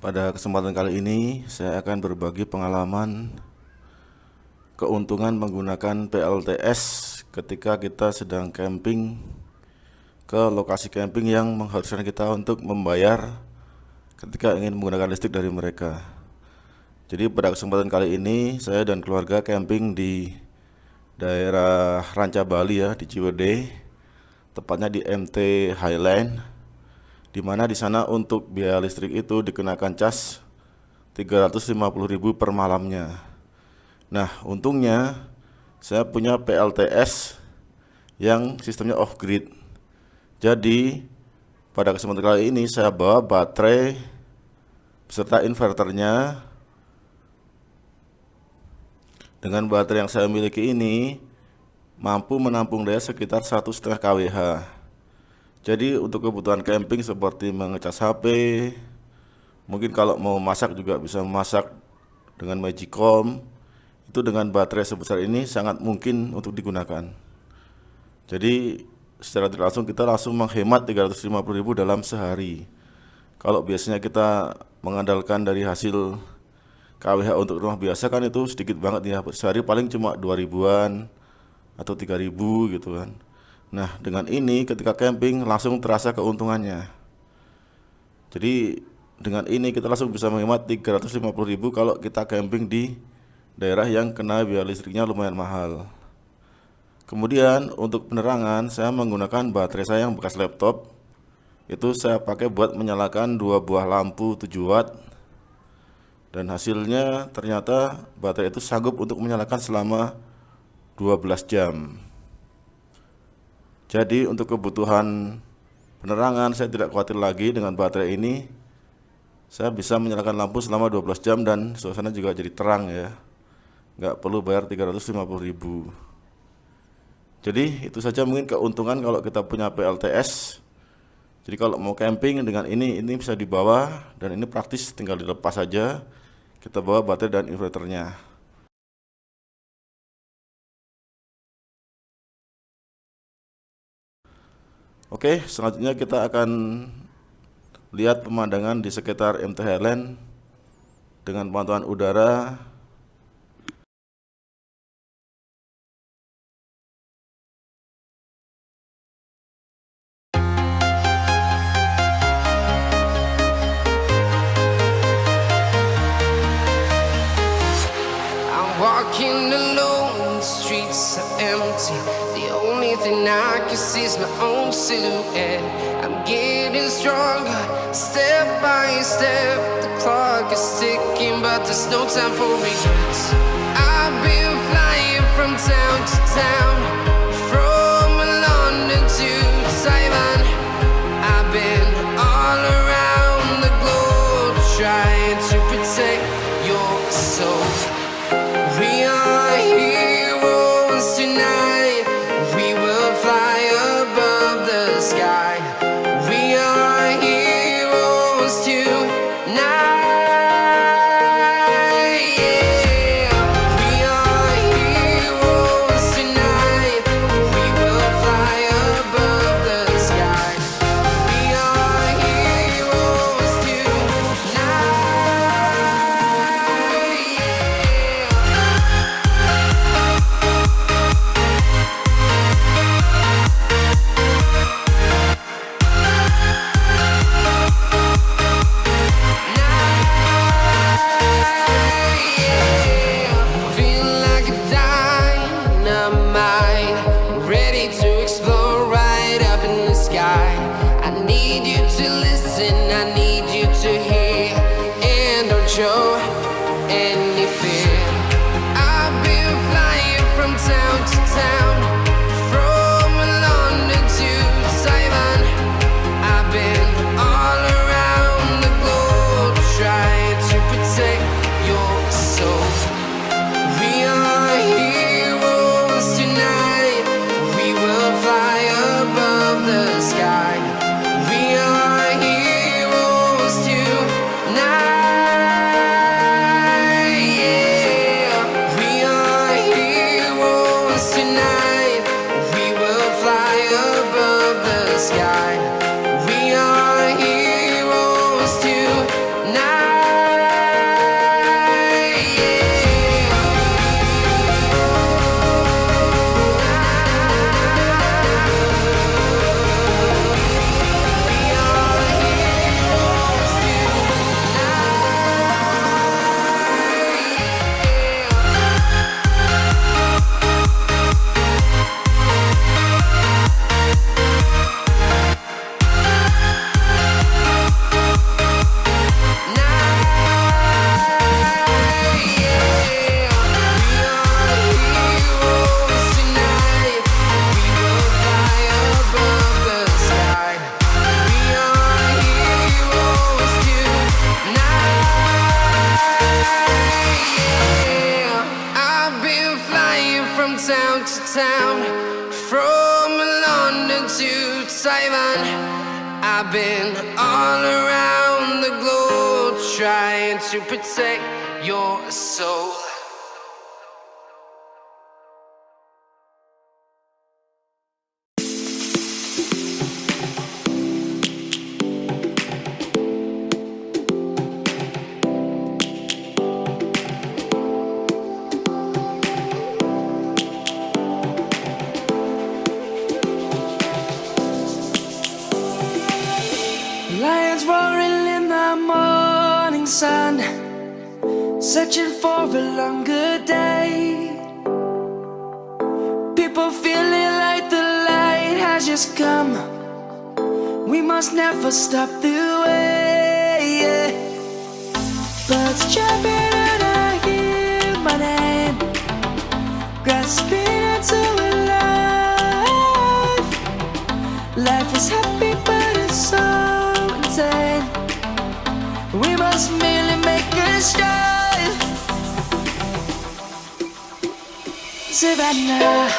Pada kesempatan kali ini saya akan berbagi pengalaman keuntungan menggunakan PLTS ketika kita sedang camping ke lokasi camping yang mengharuskan kita untuk membayar ketika ingin menggunakan listrik dari mereka. Jadi pada kesempatan kali ini saya dan keluarga camping di daerah Ranca Bali ya, di Ciwiday, tepatnya di Emte Highland, di mana di sana untuk biaya listrik itu dikenakan cas 350.000 per malamnya. Nah, untungnya saya punya PLTS yang sistemnya off grid. Jadi pada kesempatan kali ini saya bawa baterai beserta inverternya. Dengan baterai yang saya miliki ini mampu menampung daya sekitar 1,5 kWh. Jadi untuk kebutuhan camping seperti mengecas HP, mungkin kalau mau masak juga bisa memasak dengan magicom, itu dengan baterai sebesar ini sangat mungkin untuk digunakan. Jadi secara tidak langsung kita langsung menghemat 350.000 dalam sehari. Kalau biasanya kita mengandalkan dari hasil KWH untuk rumah biasa kan itu sedikit banget ya, sehari paling cuma 2.000-an atau 3.000 gitu kan. Nah, dengan ini ketika camping langsung terasa keuntungannya. Jadi dengan ini kita langsung bisa menghemat 350.000 kalau kita camping di daerah yang kena biaya listriknya lumayan mahal. Kemudian untuk penerangan saya menggunakan baterai saya yang bekas laptop. Itu saya pakai buat menyalakan 2 buah lampu 7 watt. Dan hasilnya ternyata baterai itu sanggup untuk menyalakan selama 12 jam. Jadi untuk kebutuhan penerangan saya tidak khawatir lagi dengan baterai ini. Saya bisa menyalakan lampu selama 12 jam dan suasana juga jadi terang ya. Nggak perlu bayar 350.000. Jadi itu saja mungkin keuntungan kalau kita punya PLTS. Jadi kalau mau camping dengan ini bisa dibawa dan ini praktis, tinggal dilepas saja. Kita bawa baterai dan inverternya. Oke, selanjutnya kita akan lihat pemandangan di sekitar Emte Highland dengan pantauan udara. I'm walking alone, the streets are empty. The only thing I can see is my own silhouette. I'm getting stronger, step by step. The clock is ticking, but there's no time for regrets. I've been flying from town to town, from London to Taiwan. I've been all around the globe trying to protect your soul. We are heroes tonight. We will fly above the sky. We are heroes tonight. Yeah. We are heroes tonight. We will fly above the sky. We are heroes tonight. Yeah. town to town, from London to Taiwan. I've been all around the globe trying to protect your soul. Lions roaring in the morning sun, searching for a longer day. People feeling like the light has just come. We must never stop the way. Birds jumping and I hear my name, grasping into a life. Life is happy but it's so insane. We must merely make a start. Savannah,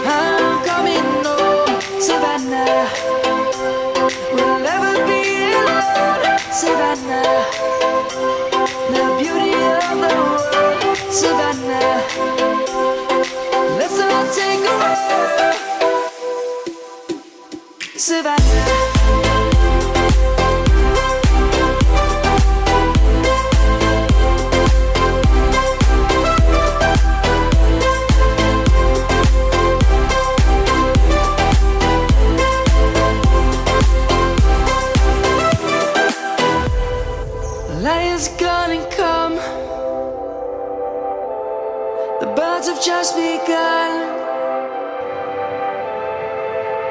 I'm coming home. Savannah, we'll never be alone. Savannah, the beauty of the world. Savannah, let's all take a walk. Savannah. Lion's gonna come. The birds have just begun.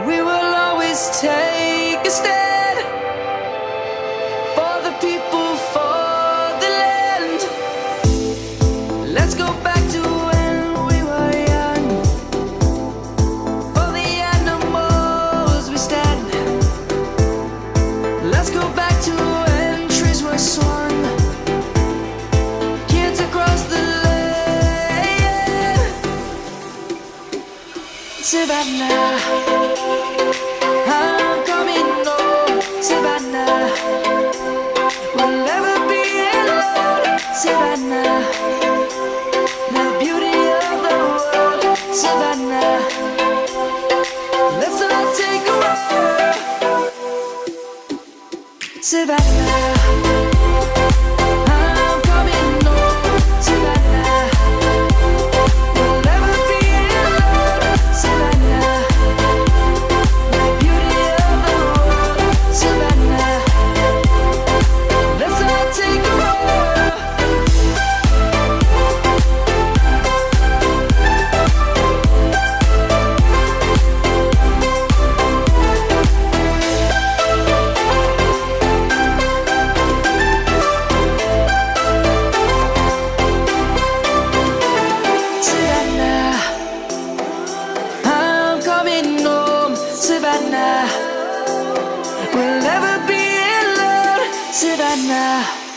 We will always take a stand for the people, for the land. Let's go back to when we were young. For the animals we stand. Let's go back to when trees were swung. Kids across the land. Savannah, I'm coming home. Savannah, we'll never be alone. Savannah, the beauty of the world. Savannah, let's all take a walk. Savannah, I'm coming home. Savannah, we'll never be alone. Savannah, the beauty of the world. Savannah, let's all take a walk. Savannah, I'm coming home. Savannah, we'll never be alone. Savannah.